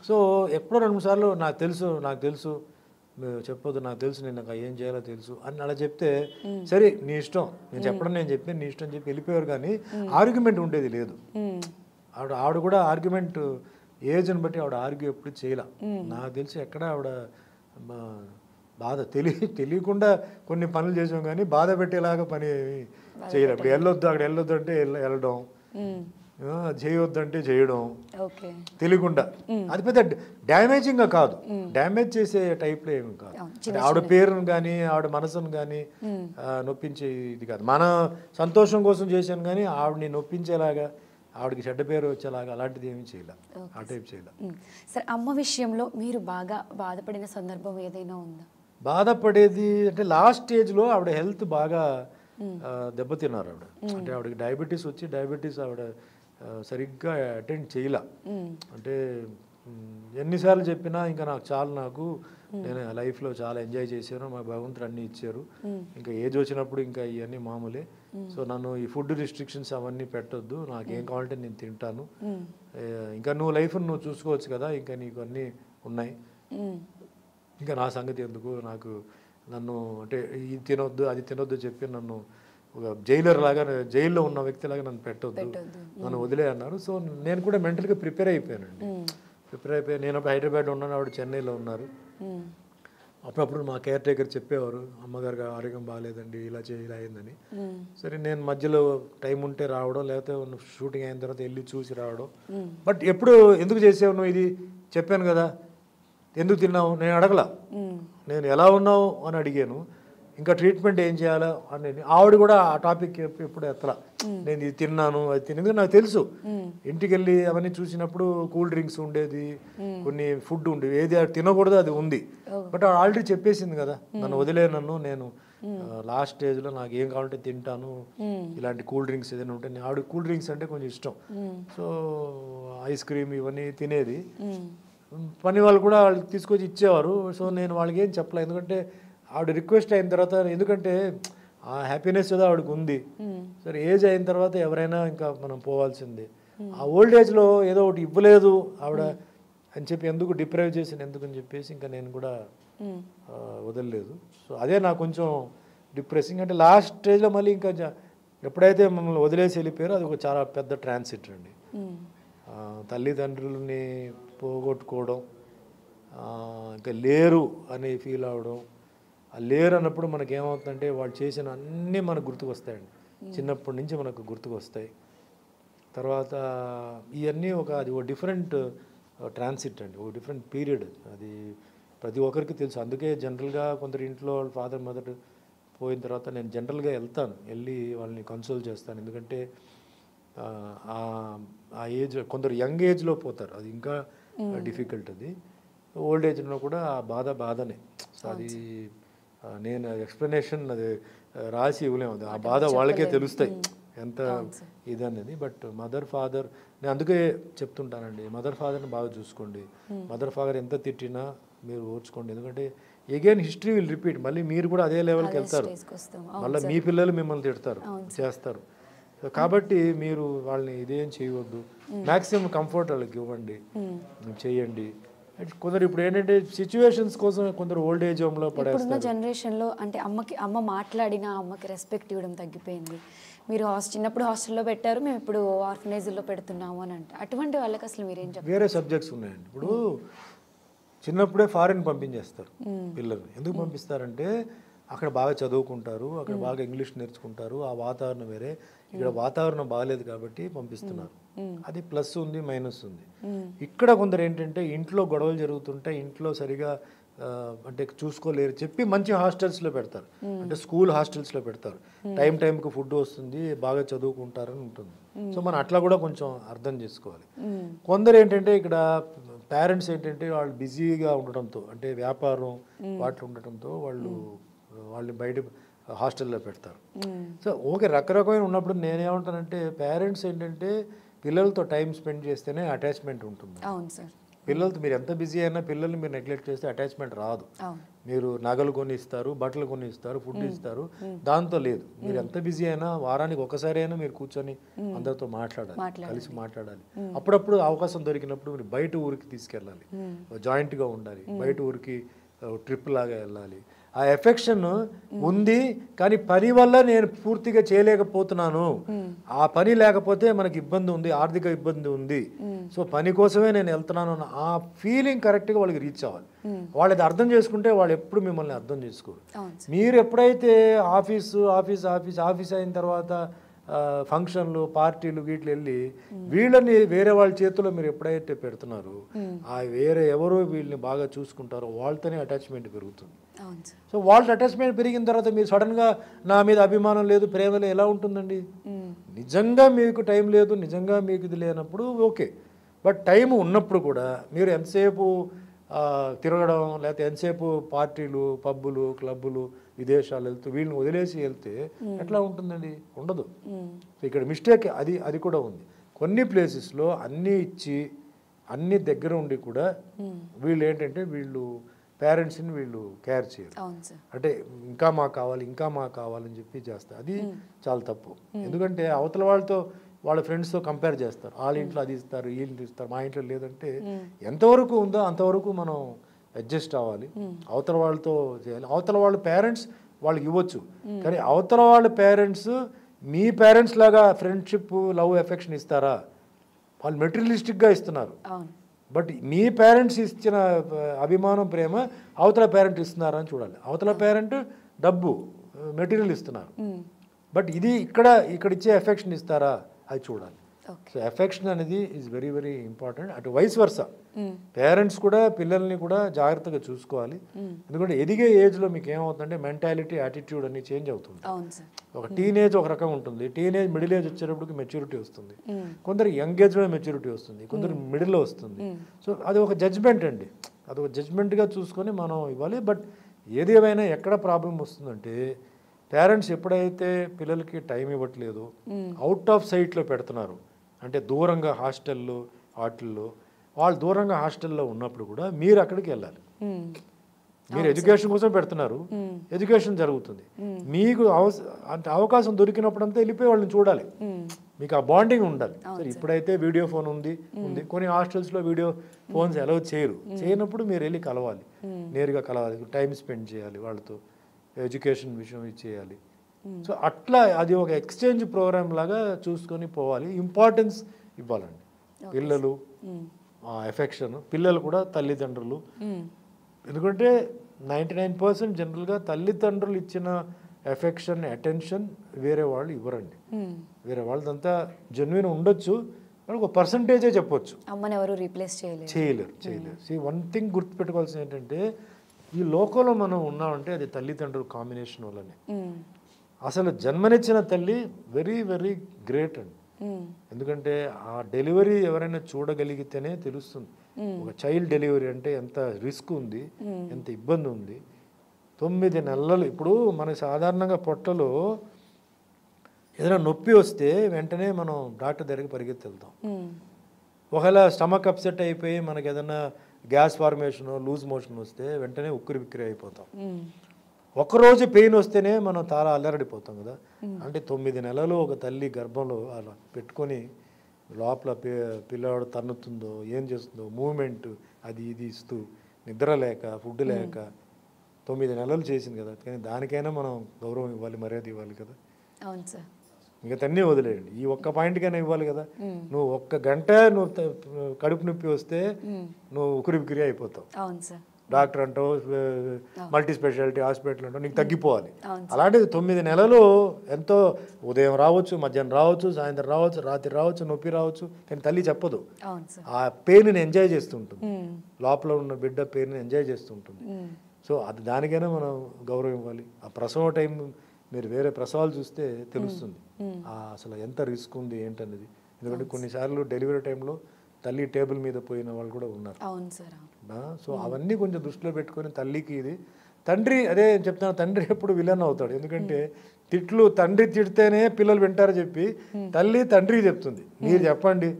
సో ఎప్పుడో 2-3 సార్లు నాకు తెలుసు చెప్పొద్దు, నాకు తెలుసు, నేను నాకు ఏం చేయాలో తెలుసు అని అలా చెప్తే సరే నీ ఇష్టం, నేను చెప్పడం నేను చెప్పాను నీ ఇష్టం చెప్పి వెళ్ళిపోయారు. కానీ ఆర్గ్యుమెంట్ ఉండేది లేదు. ఆవిడ కూడా ఆర్గ్యుమెంట్ ఏజ్ని బట్టి ఆవిడ ఆర్గ్యూ ఎప్పుడు చేయలే. నాకు తెలిసి ఎక్కడ ఆవిడ బాధ తెలియకుండా కొన్ని పనులు చేసాం, కానీ బాధ పెట్టేలాగా పని చేయలేదు. ఇప్పుడు వెళ్ళొద్దు అక్కడ వెళ్ళొద్దు అంటే వెళ్ళడం, చేయొద్దంటే చేయడం ఓకే తెలియకుండా. అది పెద్ద డ్యామేజింగ్గా కాదు, డ్యామేజ్ చేసే టైప్లో ఏమి కాదు. అంటే ఆవిడ పేరును కానీ ఆవిడ మనసును కానీ నొప్పించే ఇది కాదు. మన సంతోషం కోసం చేశాను కానీ ఆవిడని నొప్పించేలాగా, ఆవిడకి చెడ్డ పేరు వచ్చేలాగా అలాంటిది ఏమీ చేయలే, ఆ టైప్ చేయలే. సరే, అమ్మ విషయంలో మీరు బాగా బాధపడిన సందర్భం ఏదైనా ఉందా? బాధపడేది అంటే లాస్ట్ స్టేజ్లో ఆవిడ హెల్త్ బాగా దెబ్బతిన్నారు ఆవిడ. అంటే ఆవిడకి డయాబెటీస్ వచ్చి ఆవిడ సరిగ్గా అటెండ్ చేయలే. అంటే ఎన్నిసార్లు చెప్పినా ఇంకా నాకు నేను లైఫ్లో చాలా ఎంజాయ్ చేశాను, మా భగవంతుడు అన్నీ ఇచ్చారు, ఇంకా ఏజ్ వచ్చినప్పుడు ఇంకా ఇవన్నీ మామూలే, సో నన్ను ఈ ఫుడ్ రిస్ట్రిక్షన్స్ అవన్నీ పెట్టొద్దు, నాకు ఏం కావాలంటే నేను తింటాను, ఇంకా నువ్వు లైఫ్ని నువ్వు చూసుకోవచ్చు కదా, ఇంకా నీకు అన్నీ ఉన్నాయి, ఇంకా నా సంగతి ఎందుకు, నాకు నన్ను అంటే ఇది తినొద్దు అది తినొద్దు చెప్పి నన్ను ఒక జైలర్ లాగా, జైల్లో ఉన్న వ్యక్తిలాగా నన్ను పెట్టొద్దు, నన్ను వదిలే అన్నారు. సో నేను కూడా మెంటల్గా ప్రిపేర్ అయిపోయానండి. నేను హైదరాబాద్ ఉన్నాను, ఆవిడ చెన్నైలో ఉన్నారు. అప్పుడప్పుడు మా కేర్ టేకర్ చెప్పేవారు, అమ్మగారికి ఆరోగ్యం బాగాలేదండి, ఇలా అయిందని. సరే నేను మధ్యలో టైం ఉంటే రావడం, లేకపోతే షూటింగ్ అయిన తర్వాత వెళ్ళి చూసి రావడం. బట్ ఎప్పుడు ఎందుకు చేసావు నువ్వు ఇది, చెప్పాను కదా, ఎందుకు తిన్నావు నేను అడగల, నేను ఎలా ఉన్నావు అని అడిగాను, ఇంకా ట్రీట్మెంట్ ఏం చేయాలో అని. ఆవిడ కూడా ఆ టాపిక్ ఎప్పుడు ఎత్తలా, నేను ఇది తిన్నాను అది తినేది నాకు తెలుసు. ఇంటికి వెళ్ళి అవన్నీ చూసినప్పుడు కూల్ డ్రింక్స్ ఉండేది, కొన్ని ఫుడ్ ఉండేది, ఏది తినకూడదు అది ఉంది. బట్ ఆల్రెడీ చెప్పేసింది కదా, నన్ను వదిలే, నేను లాస్ట్ స్టేజ్లో నాకు ఏం కావాలంటే తింటాను, ఇలాంటి కూల్ డ్రింక్స్ ఏదైనా ఉంటే, ఆవిడ కూల్ డ్రింక్స్ అంటే కొంచెం ఇష్టం, సో ఐస్ క్రీమ్ ఇవన్నీ తినేది. పని వాళ్ళు కూడా వాళ్ళకి తీసుకొచ్చి ఇచ్చేవారు. సో నేను వాళ్ళకి ఏం చెప్పలే, ఎందుకంటే ఆవిడ రిక్వెస్ట్ అయిన తర్వాత, ఎందుకంటే ఆ హ్యాపీనెస్ ఏదో ఆవిడకి ఉంది. సరే ఏజ్ అయిన తర్వాత ఎవరైనా ఇంకా మనం పోవాల్సిందే. ఆ ఓల్డ్ ఏజ్లో ఏదో ఒకటి ఇవ్వలేదు ఆవిడ అని చెప్పి ఎందుకు డిప్రైవ్ చేసిన ఎందుకు అని చెప్పేసి ఇంకా నేను కూడా వదలలేదు. సో అదే నాకు కొంచెం డిప్రెసింగ్. అంటే లాస్ట్ స్టేజ్లో మళ్ళీ ఇంకా ఎప్పుడైతే మమ్మల్ని వదిలేసి వెళ్ళిపోయారో అది ఒక చాలా పెద్ద ట్రాన్సిట్ అండి. తల్లిదండ్రులని పోగొట్టుకోవడం, ఇంకా లేరు అని ఫీల్ అవడం. ఆ లేరు అన్నప్పుడు మనకి ఏమవుతుందంటే వాళ్ళు చేసిన అన్నీ మనకు గుర్తుకు వస్తాయండి, చిన్నప్పటి నుంచి మనకు గుర్తుకు వస్తాయి. తర్వాత ఇవన్నీ అది ఒక డిఫరెంట్ ట్రాన్సిట్ అండి, ఒక డిఫరెంట్ పీరియడ్, అది ప్రతి ఒక్కరికి తెలుసు. అందుకే జనరల్గా కొందరు ఇంట్లో వాళ్ళ ఫాదర్ మదర్ పోయిన తర్వాత నేను జనరల్గా వెళ్ళి వాళ్ళని కన్సోల్ చేస్తాను. ఎందుకంటే ఆ ఏజ్ కొందరు యంగ్ ఏజ్లో పోతారు, అది ఇంకా డిఫికల్ట్. అది ఓల్డ్ ఏజ్లో కూడా ఆ బాధనే. సో అది నేను ఎక్స్ప్లెనేషన్ అది రాసి ఇవ్వలేము, ఆ బాధ వాళ్ళకే తెలుస్తాయి ఎంత ఇదనేది. బట్ మదర్ ఫాదర్ నేను అందుకే చెప్తుంటానండి, మదర్ ఫాదర్ని బాగా చూసుకోండి. మదర్ ఫాదర్ ఎంత తిట్టినా మీరు ఓర్చుకోండి, ఎందుకంటే ఎగైన్ హిస్టరీ విల్ రిపీట్. మళ్ళీ మీరు కూడా అదే లెవెల్కి వెళ్తారు, మళ్ళీ మీ పిల్లలు మిమ్మల్ని తిడతారు, చేస్తారు. కాబట్టి మీరు వాళ్ళని ఇదేం చేయవద్దు, మ్యాక్సిమం కంఫర్ట్ వాళ్ళకి ఇవ్వండి, చేయండి. కొందరు ఇప్పుడు ఏంటంటే సిచ్యువేషన్స్ కోసం కొందరు ఓల్డ్ ఏజ్ హోమ్లో పడేస్తారు. జనరేషన్లో అంటే అమ్మ మాట్లాడినా అమ్మకి రెస్పెక్ట్ ఇవ్వడం తగ్గిపోయింది. మీరు చిన్నప్పుడు హాస్టల్లో పెట్టారు, మేము ఇప్పుడు ఆర్ఫనైజ్లో పెడుతున్నాము అని అంటే అటువంటి వాళ్ళకి అసలు మీరేం చెప్పారు? వేరే సబ్జెక్ట్స్ ఉన్నాయండి. ఇప్పుడు చిన్నప్పుడే ఫారిన్ పంపించేస్తారు పిల్లల్ని. ఎందుకు పంపిస్తారంటే అక్కడ బాగా చదువుకుంటారు, అక్కడ బాగా ఇంగ్లీష్ నేర్చుకుంటారు, ఆ వాతావరణం వేరే, ఇక్కడ వాతావరణం బాగాలేదు కాబట్టి పంపిస్తున్నారు. అది ప్లస్ ఉంది, మైనస్ ఉంది. ఇక్కడ కొందరు ఏంటంటే ఇంట్లో గొడవలు జరుగుతుంటే ఇంట్లో సరిగా అంటే చూసుకోలేరు చెప్పి మంచి హాస్టల్స్లో పెడతారు, అంటే స్కూల్ హాస్టల్స్లో పెడతారు. టైంకి ఫుడ్ వస్తుంది, బాగా చదువుకుంటారని ఉంటుంది. సో మనం అట్లా కూడా కొంచెం అర్థం చేసుకోవాలి. కొందరు ఏంటంటే ఇక్కడ పేరెంట్స్ ఏంటంటే వాళ్ళు బిజీగా ఉండటంతో, అంటే వ్యాపారం వాటిలో ఉండటంతో వాళ్ళని బయట హాస్టల్లో పెడతారు. సో ఓకే, రకరకమైన ఉన్నప్పుడు నేనేమంటానంటే పేరెంట్స్ ఏంటంటే పిల్లలతో టైం స్పెండ్ చేస్తేనే అటాచ్మెంట్ ఉంటుంది. అవును సార్. పిల్లలతో మీరు ఎంత బిజీ అయినా పిల్లల్ని మీరు నెగ్లెక్ట్ చేస్తే అటాచ్మెంట్ రాదు. మీరు నగలు కొని ఇస్తారు, బట్టలు కొని ఇస్తారు, ఫుడ్ ఇస్తారు, దాంతో లేదు. మీరు ఎంత బిజీ అయినా వారానికి ఒకసారి అయినా మీరు కూర్చొని అందరితో మాట్లాడాలి, కలిసి మాట్లాడాలి. అప్పుడప్పుడు అవకాశం దొరికినప్పుడు మీరు బయట ఊరికి తీసుకెళ్ళాలి, జాయింట్గా ఉండాలి, బయట ఊరికి ట్రిప్ లాగా వెళ్ళాలి. ఆ ఎఫెక్షన్ ఉంది, కానీ పని వల్ల నేను పూర్తిగా చేయలేకపోతున్నాను, ఆ పని లేకపోతే మనకి ఇబ్బంది ఉంది, ఆర్థిక ఇబ్బంది ఉంది, సో పని కోసమే నేను వెళ్తున్నాను అన్న ఆ ఫీలింగ్ కరెక్ట్గా వాళ్ళకి రీచ్ అవ్వాలి. వాళ్ళది అర్థం చేసుకుంటే వాళ్ళు ఎప్పుడు మిమ్మల్ని అర్థం చేసుకోరు. మీరు ఎప్పుడైతే ఆఫీస్ అయిన తర్వాత ఫంక్షన్లు పార్టీలు వీటికి వెళ్ళి వీళ్ళని వేరే వాళ్ళ చేతిలో మీరు ఎప్పుడైతే పెడుతున్నారు ఆ వేరే ఎవరో వీళ్ళని బాగా చూసుకుంటారో వాళ్ళతోనే అటాచ్మెంట్ పెరుగుతుంది. సో వాళ్ళ అటాచ్మెంట్ పెరిగిన తర్వాత మీరు సడన్గా నా మీద అభిమానం లేదు ప్రేమ లేదు ఎలా ఉంటుందండి? నిజంగా మీకు టైం లేదు, నిజంగా మీకు ఇది లేనప్పుడు ఓకే. బట్ టైం ఉన్నప్పుడు కూడా మీరు ఎంతసేపు తిరగడం లేకపోతే ఎంతసేపు పార్టీలు పబ్బులు క్లబ్బులు విదేశాలు వెళ్తూ వీళ్ళని వదిలేసి వెళ్తే ఎట్లా ఉంటుందండి? ఉండదు. సో ఇక్కడ మిస్టేక్ అది కూడా ఉంది. కొన్ని ప్లేసెస్లో అన్నీ ఇచ్చి అన్ని దగ్గర ఉండి కూడా వీళ్ళు ఏంటంటే వీళ్ళు పేరెంట్స్ని వీళ్ళు కేర్ చేయరు. అంటే ఇంకా మాకు కావాలని చెప్పి చేస్తారు. అది చాలా తప్పు. ఎందుకంటే అవతల వాళ్ళ ఫ్రెండ్స్తో కంపేర్ చేస్తారు. వాళ్ళ ఇంట్లో అది ఇస్తారు వీళ్ళు ఇస్తారు మా ఇంట్లో లేదంటే ఎంతవరకు ఉందో అంతవరకు మనం అడ్జస్ట్ అవ్వాలి. అవతల వాళ్ళతో చేయాలి. అవతల వాళ్ళ పేరెంట్స్ వాళ్ళకి ఇవ్వచ్చు, కానీ అవతల వాళ్ళ పేరెంట్స్ మీ పేరెంట్స్ లాగా ఫ్రెండ్షిప్ లవ్ ఎఫెక్షన్ ఇస్తారా? వాళ్ళు మెటీరియలిస్టిక్గా ఇస్తున్నారు. బట్ మీ పేరెంట్స్ ఇచ్చిన అభిమానం ప్రేమ అవతల పేరెంట్ ఇస్తున్నారా అని చూడాలి. అవతల పేరెంట్ డబ్బు మెటీరియల్ ఇస్తున్నారు, బట్ ఇది ఇక్కడ ఇచ్చే ఎఫెక్షన్ ఇస్తారా అది చూడాలి. సో ఎఫెక్షన్ అనేది ఈజ్ వెరీ వెరీ ఇంపార్టెంట్. అటు వైస్ వర్సా పేరెంట్స్ కూడా పిల్లల్ని కూడా జాగ్రత్తగా చూసుకోవాలి. ఎందుకంటే ఎదిగే ఏజ్లో మీకు ఏమవుతుందంటే మెంటాలిటీ యాటిట్యూడ్ అన్ని చేంజ్ అవుతుంది. ఒక టీనేజ్ ఒక రకం ఉంటుంది, టీనేజ్ మిడిల్ ఏజ్ వచ్చేటప్పటికి మెచ్యూరిటీ వస్తుంది. కొందరు యంగ్ ఏజ్లో మెచ్యూరిటీ వస్తుంది, కొందరు మిడిల్లో వస్తుంది. సో అది ఒక జడ్జ్మెంట్ అండి, అది ఒక జడ్జ్మెంట్గా చూసుకొని మనం ఇవ్వాలి. బట్ ఏది ఏమైనా ఎక్కడ ప్రాబ్లం వస్తుందంటే పేరెంట్స్ ఎప్పుడైతే పిల్లలకి టైం ఇవ్వట్లేదు, అవుట్ ఆఫ్ సైట్లో పెడుతున్నారు, అంటే దూరంగా హాస్టల్లో వాటిల్లో వాళ్ళు దూరంగా హాస్టల్లో ఉన్నప్పుడు కూడా మీరు అక్కడికి వెళ్ళాలి. మీరు ఎడ్యుకేషన్ కోసం పెడుతున్నారు, ఎడ్యుకేషన్ జరుగుతుంది. మీకు అవకాశం దొరికినప్పుడంతా వెళ్ళిపోయి వాళ్ళని చూడాలి, మీకు ఆ బాండింగ్ ఉండాలి. సరే ఇప్పుడైతే వీడియో ఫోన్ ఉంది. కొన్ని హాస్టల్స్లో వీడియో ఫోన్స్ అలౌ చేయనప్పుడు మీరు వెళ్ళి కలవాలి, నేరుగా కలవాలి, టైం స్పెండ్ చేయాలి వాళ్ళతో, ఎడ్యుకేషన్ విషయం చేయాలి. సో అట్లా అది ఒక ఎక్స్చేంజ్ ప్రోగ్రామ్ లాగా చూసుకొని పోవాలి. ఇంపార్టెన్స్ ఇవ్వాలండి పిల్లలు, ఎఫెక్షన్ పిల్లలు కూడా తల్లిదండ్రులు. ఎందుకంటే 99% జనరల్గా తల్లిదండ్రులు ఇచ్చిన ఎఫెక్షన్ అటెన్షన్ వేరే వాళ్ళు ఇవ్వరండి. వేరే వాళ్ళదంతా జెన్యున్ ఉండొచ్చు, వాళ్ళకి ఒక పర్సంటేజే చెప్పొచ్చు, అమ్మని ఎవరు రీప్లేస్ చేయలేరు. వన్ థింగ్ గుర్తుపెట్టుకోవాల్సింది ఏంటంటే ఈ లోకంలో మనం ఉన్నామంటే అది తల్లిదండ్రుల కాంబినేషన్ వల్లనే. అసలు జన్మనిచ్చిన తల్లి వెరీ వెరీ గ్రేట్ అండి. ఎందుకంటే ఆ డెలివరీ ఎవరైనా చూడగలిగితేనే తెలుస్తుంది ఒక చైల్డ్ డెలివరీ అంటే ఎంత రిస్క్ ఉంది, ఎంత ఇబ్బంది ఉంది. 9 నెలలు. ఇప్పుడు మనకి సాధారణంగా పొట్టలో ఏదైనా నొప్పి వస్తే వెంటనే మనం డాక్టర్ దగ్గరికి పరిగెత్తి వెళ్తాం. ఒకవేళ స్టమక్ అప్సెట్ అయిపోయి మనకి ఏదైనా గ్యాస్ ఫార్మేషన్ లూజ్ మోషన్ వస్తే వెంటనే ఉక్కిరి బిక్కిరి అయిపోతాం. ఒకరోజు పెయిన్ వస్తేనే మనం చాలా అల్లరడిపోతాం కదా. అంటే 9 నెలలు ఒక తల్లి గర్భంలో అలా పెట్టుకొని లోపల పిల్లవాడు తన్నుతుందో ఏం చేస్తుందో మూమెంట్ అది ఇది ఇస్తూ నిద్ర లేక ఫుడ్ లేక 9 నెలలు చేసింది కదా. కానీ దానికైనా మనం గౌరవం ఇవ్వాలి, మర్యాద ఇవ్వాలి కదా. అవును సార్. మిగతా అన్నీ వదిలేయండి, ఈ ఒక్క పాయింట్కైనా ఇవ్వాలి కదా. నువ్వు 1 గంట నువ్వు కడుపు నొప్పి వస్తే నువ్వు ఉక్కిరి బిక్కిరి అయిపోతావు. అవును సార్. డాక్టర్ అంటావు, మల్టీ స్పెషాలిటీ హాస్పిటల్ అంటావు, నీకు తగ్గిపోవాలి. అలాంటిది 9 నెలలు ఎంతో ఉదయం రావచ్చు, మధ్యాహ్నం రావచ్చు, సాయంత్రం రావచ్చు, రాత్రి రావచ్చు, నొప్పి రావచ్చు, కానీ తల్లి చెప్పదు. ఆ పెయిన్ని ఎంజాయ్ చేస్తుంటుంది, లోపల ఉన్న బిడ్డ పెయిన్ని ఎంజాయ్ చేస్తుంటుంది. సో అది దానికైనా మనం గౌరవం ఇవ్వాలి. ఆ ప్రసవం టైం మీరు వేరే ప్రసవాలు చూస్తే తెలుస్తుంది అసలు ఎంత రిస్క్ ఉంది ఏంటనేది. ఎందుకంటే కొన్నిసార్లు డెలివరీ టైంలో తల్లి టేబుల్ మీద పోయిన వాళ్ళు కూడా ఉన్నారు. సో అవన్నీ కొంచెం దృష్టిలో పెట్టుకొని తల్లికి ఇది తండ్రి అదే చెప్తాను, తండ్రి ఎప్పుడు విలన్ అవుతాడు. ఎందుకంటే తండ్రి తిడితేనే పిల్లలు వింటారు చెప్పి తల్లి తండ్రికి చెప్తుంది, మీరు చెప్పండి,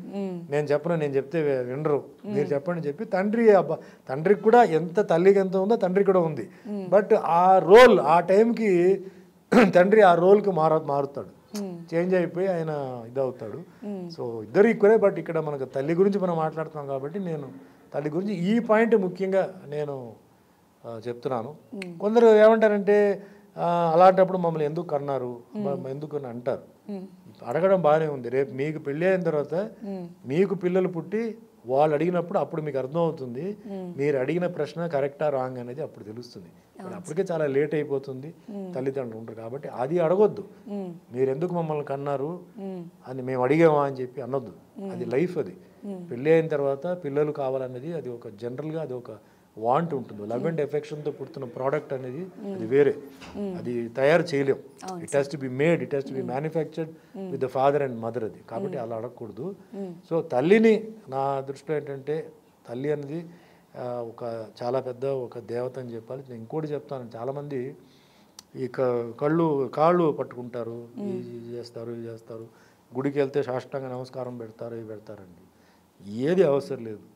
నేను చెప్పను, నేను చెప్తే వినరు, మీరు చెప్పండి చెప్పి తండ్రికి కూడా ఎంత తల్లికి ఎంత ఉందో తండ్రికి కూడా ఉంది. బట్ ఆ రోల్ ఆ టైంకి తండ్రి ఆ రోల్కి మారుతాడు, చేంజ్ అయిపోయి ఆయన ఇదవుతాడు. సో ఇద్దరు ఈక్వలే. బట్ ఇక్కడ మనకు తల్లి గురించి మనం మాట్లాడుతున్నాం కాబట్టి నేను తల్లి గురించి ఈ పాయింట్ ముఖ్యంగా నేను చెప్తున్నాను. కొందరు ఏమంటారంటే అలాంటప్పుడు మమ్మల్ని ఎందుకు కన్నారు ఎందుకు అని అంటారు. అడగడం బాగానే ఉంది. రేపు మీకు పెళ్ళి అయిన తర్వాత మీకు పిల్లలు పుట్టి వాళ్ళు అడిగినప్పుడు అప్పుడు మీకు అర్థమవుతుంది మీరు అడిగిన ప్రశ్న కరెక్టా రాంగ్ అనేది అప్పుడు తెలుస్తుంది. అప్పటికే చాలా లేట్ అయిపోతుంది, తల్లిదండ్రులు ఉంటారు కాబట్టి అది అడగొద్దు. మీరు ఎందుకు మమ్మల్ని కన్నారు అని మేము అడిగామా అని చెప్పి అనొద్దు. అది లైఫ్. అది పెళ్ళి అయిన తర్వాత పిల్లలు కావాలనేది అది ఒక జనరల్గా అది ఒక వాంట్ ఉంటుంది. లవ్ అండ్ ఎఫెక్షన్తో పుడుతున్న ప్రోడక్ట్ అనేది అది వేరే, అది తయారు చేయలేం. It has to be made, it has to be manufactured with the father and mother. అది కాబట్టి అలా అడగకూడదు. సో తల్లిని నా దృష్టిలో ఏంటంటే తల్లి అనేది ఒక చాలా పెద్ద ఒక దేవత అని చెప్పాలి. నేను ఇంకోటి చెప్తాను, చాలామంది ఈ కాళ్ళు పట్టుకుంటారు, ఇది చేస్తారు, గుడికి వెళ్తే సాష్టాంగ నమస్కారం పెడతారు, ఇవి పెడతారండి. ఏది అవసరం లేదు.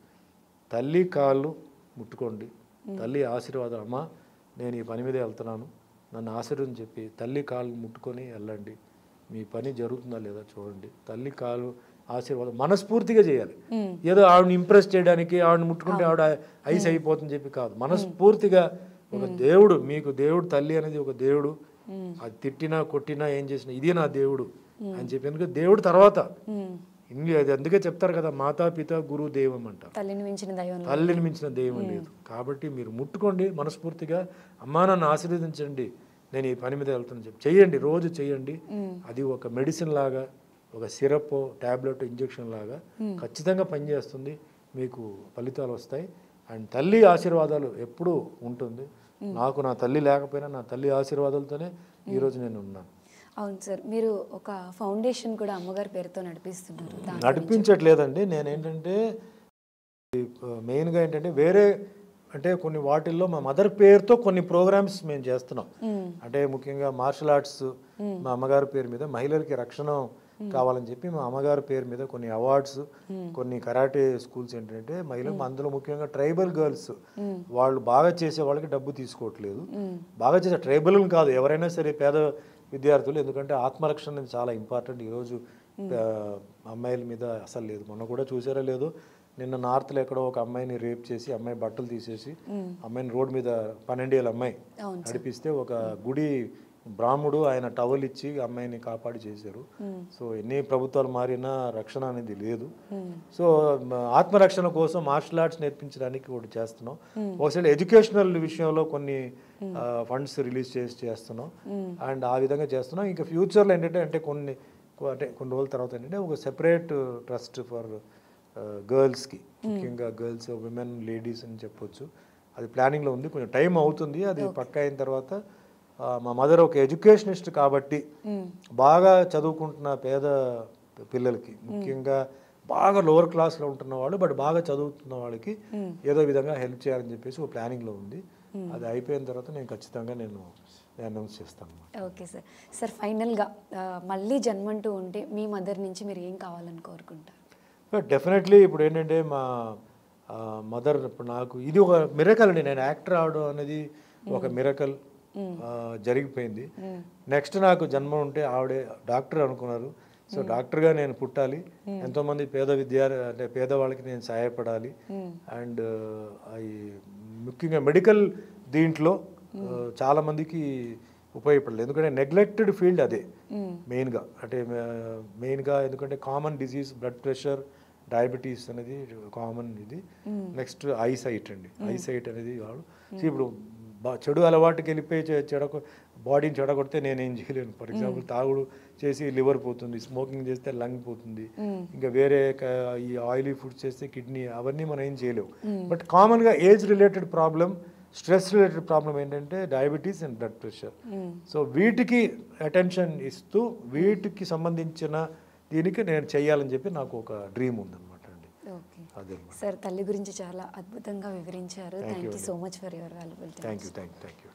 తల్లి కాళ్ళు ముట్టుకోండి, తల్లి ఆశీర్వాదం, అమ్మ నేను ఈ పని మీద వెళ్తున్నాను నన్ను ఆశీర్వాదం చెప్పి తల్లి కాళ్ళు ముట్టుకొని వెళ్ళండి. మీ పని జరుగుతుందా లేదా చూడండి. తల్లి కాళ్ళు ఆశీర్వాదం మనస్ఫూర్తిగా చేయాలి. ఏదో ఆవిడని ఇంప్రెస్ చేయడానికి ఆవిడని ముట్టుకుంటే ఆవిడ ఐస్ అయిపోతుందని చెప్పి కాదు. మనస్ఫూర్తిగా ఒక దేవుడు, మీకు దేవుడు, తల్లి అనేది ఒక దేవుడు. అది తిట్టినా కొట్టినా ఏం చేసినా ఇది నా దేవుడు అని చెప్పి, ఎందుకంటే దేవుడు తర్వాత అందుకే చెప్తారు కదా, మాతా పిత గురు దైవం అంట. తల్లిని మించిన దైవం లేదు. కాబట్టి మీరు ముట్టుకోండి మనస్ఫూర్తిగా, అమ్మా నన్ను ఆశీర్వదించండి, నేను ఈ పని మీద వెళ్తాను చెప్పి చెయ్యండి, రోజు చెయ్యండి. అది ఒక మెడిసిన్ లాగా, ఒక సిరప్, టాబ్లెట్, ఇంజెక్షన్ లాగా ఖచ్చితంగా పనిచేస్తుంది. మీకు ఫలితాలు వస్తాయి. అండ్ తల్లి ఆశీర్వాదాలు ఎప్పుడూ ఉంటుంది. నాకు నా తల్లి లేకపోయినా నా తల్లి ఆశీర్వాదాలతోనే ఈరోజు నేను ఉన్నాను. అవును సార్, మీరు ఒక ఫౌండేషన్ కూడా అమ్మగారి పేరుతో నడిపిస్తున్నారు. నడిపించట్లేదండి, నేనేంటంటే మెయిన్గా ఏంటంటే వేరే అంటే కొన్ని వాటిల్లో మా మదర్ పేరుతో కొన్ని ప్రోగ్రామ్స్ మేము చేస్తున్నాం. అంటే ముఖ్యంగా మార్షల్ ఆర్ట్స్ మా అమ్మగారి పేరు మీద, మహిళలకి రక్షణ కావాలని చెప్పి మా అమ్మగారి పేరు మీద కొన్ని అవార్డ్స్, కొన్ని కరాటే స్కూల్స్ ఏంటంటే మహిళలు, అందులో ముఖ్యంగా ట్రైబల్ గర్ల్స్ వాళ్ళు బాగా చేసే వాళ్ళకి డబ్బు తీసుకోవట్లేదు. బాగా చేసే ట్రైబల్ కాదు, ఎవరైనా సరే పేద విద్యార్థులు, ఎందుకంటే ఆత్మరక్షణ అనేది చాలా ఇంపార్టెంట్. ఈరోజు అమ్మాయిల మీద అసలు లేదు. మొన్న కూడా చూసారో లేదో, నిన్న నార్త్లో ఎక్కడో ఒక అమ్మాయిని రేప్ చేసి, అమ్మాయి బట్టలు తీసేసి అమ్మాయిని రోడ్డు మీద 12 ఏళ్ళ అమ్మాయి నడిపిస్తే ఒక గుడి బ్రాహ్మడు ఆయన టవల్ ఇచ్చి అమ్మాయిని కాపాడి చేశారు. సో ఎన్ని ప్రభుత్వాలు మారినా రక్షణ అనేది లేదు. సో ఆత్మరక్షణ కోసం మార్షల్ ఆర్ట్స్ నేర్పించడానికి ఒకటి చేస్తున్నాం. ఒకసారి ఎడ్యుకేషనల్ విషయంలో కొన్ని ఫండ్స్ రిలీజ్ చేస్తున్నాం. అండ్ ఆ విధంగా చేస్తున్నాం. ఇంకా ఫ్యూచర్లో ఏంటంటే కొన్ని రోజుల తర్వాత ఏంటంటే ఒక సెపరేట్ ట్రస్ట్ ఫర్ గర్ల్స్కి, ముఖ్యంగా గర్ల్స్, విమెన్, లేడీస్ అని చెప్పొచ్చు. అది ప్లానింగ్లో ఉంది. కొంచెం టైం అవుతుంది. అది పక్కా అయిన తర్వాత మా మదర్ ఒక ఎడ్యుకేషనిస్ట్ కాబట్టి బాగా చదువుకుంటున్న పేద పిల్లలకి, ముఖ్యంగా బాగా లోవర్ క్లాస్లో ఉంటున్న వాళ్ళు బట్ బాగా చదువుతున్న వాళ్ళకి ఏదో విధంగా హెల్ప్ చేయాలని చెప్పేసి ఒక ప్లానింగ్లో ఉంది. అది అయిపోయిన తర్వాత నేను ఖచ్చితంగా అనౌన్స్ చేస్తాను. Okay sir. సార్ ఫైనల్గా మళ్ళీ జన్మంటూ ఉంటే మీ మదర్ నుంచి మీరు ఏం కావాలని కోరుకుంటారు? డెఫినెట్లీ ఇప్పుడు ఏంటంటే మా మదర్, ఇప్పుడు నాకు ఇది ఒక మిరకల్ అండి. నేను యాక్టర్ అవడం అనేది ఒక మిరకల్ జరిగిపోయింది. నెక్స్ట్ నాకు జన్మ ఉంటే ఆవిడే డాక్టర్ అనుకున్నారు. సో డాక్టర్గా నేను పుట్టాలి, ఎంతోమంది అంటే పేదవాళ్ళకి నేను సహాయపడాలి. అండ్ ముఖ్యంగా మెడికల్ దీంట్లో చాలామందికి ఉపయోగపడలేదు. ఎందుకంటే నెగ్లెక్టెడ్ ఫీల్డ్ అదే మెయిన్గా ఎందుకంటే common disease, blood pressure, diabetes అనేది కామన్. ఇది నెక్స్ట్ ఐసైట్ అండి. ఐసైట్ అనేది వాళ్ళు ఇప్పుడు చెడు అలవాటుకి వెళ్ళిపోయి బాడీని చెడగొడితే నేనేం చేయలేను. ఫర్ ఎగ్జాంపుల్ తాగుడు చేసి లివర్ పోతుంది, స్మోకింగ్ చేస్తే లంగ్ పోతుంది, ఇంకా వేరే ఈ ఆయిలీ ఫుడ్స్ చేస్తే కిడ్నీ, అవన్నీ మనం ఏం చేయలేము. బట్ కామన్గా age related problem, stress related problem ఏంటంటే diabetes and blood pressure. So వీటికి అటెన్షన్ ఇస్తూ వీటికి సంబంధించిన దీనికి నేను చెయ్యాలని చెప్పి నాకు ఒక డ్రీమ్ ఉందన్నమాట అండి. అదే సార్, తల్లి గురించి చాలా అద్భుతంగా వివరించారు. Thank you so much for your valuable time. Thank you.